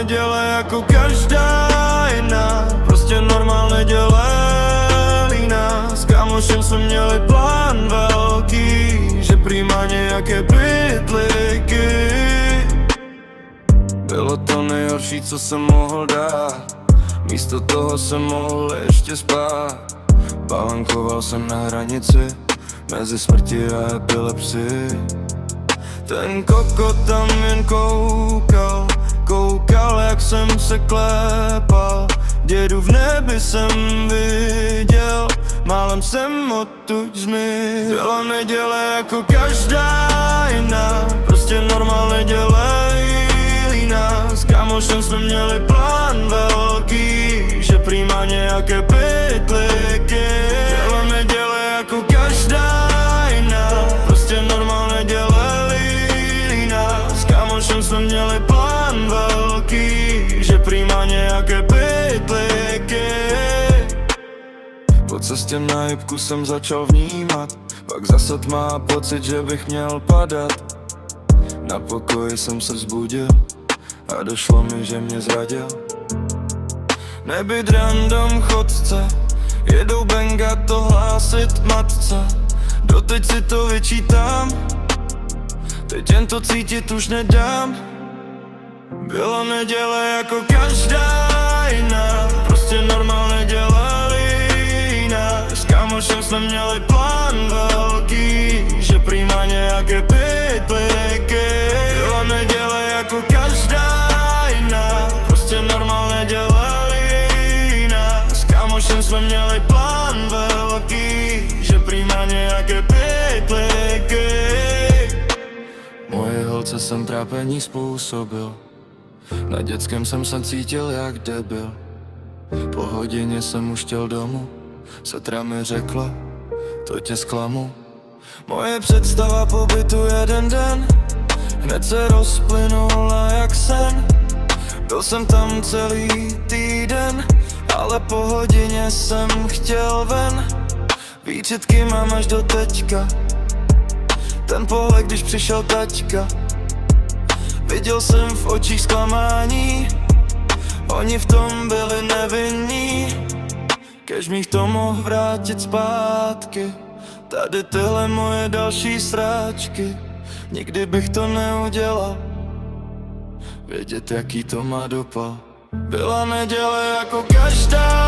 neděle jako každá jiná, prostě normál neděle líná. S kámošem jsme měli plán velký, že prý má nějaké pytlíky. Bylo to nejhorší, co jsem mohl dát, místo toho jsem mohl ještě spát. Balankoval jsem na hranici mezi smrti a epilepsii. Ten kokot tam jen koukal, koukal, jak jsem se klepal. Dědu v nebi jsem viděl, málem jsem odtud zmizel. Byla neděle jako každá jiná, prostě normál neděle líná. S kámošem jsme měli plán velký, že prý má nějaké pytlíky. Byla neděle jako každá jiná, prostě normál neděle líná. S kámošem jsme měli plán velký, že prý má nějaké pytlíky. Po cestě na hybku jsem začal vnímat, pak zase má pocit, že bych měl padat. Na pokoji jsem se vzbudil a došlo mi, že mě zradil. Nebyt random chodce, jedou benga to hlásit matce. Doteď si to vyčítám, teď jen to cítit už nedám. Byla neděle jako každá jiná, prostě normál neděle líná. S kámošem jsme měli plán velký, že prý má nějaké pytlíky. Byla neděle jako každá jiná, prostě normál neděle líná. S kámošem jsme měli plán velký, že prý má nějaké pytlíky. Moje holce jsem trápení způsobil, na dětském jsem se cítil jak debil. Po hodině jsem už chtěl domů, setra mi řekla, to tě zklamu. Moje představa pobytu jeden den hned se rozplynula jak sen. Byl jsem tam celý týden, ale po hodině jsem chtěl ven. Výčitky mám až do teďka, ten pohled, když přišel taťka. Viděl jsem v očích zklamání, oni v tom byli nevinní. Kež mich to mohl vrátit zpátky, tady tyhle moje další sráčky. Nikdy bych to neudělal, vědět jaký to má dopad. Byla neděle jako každá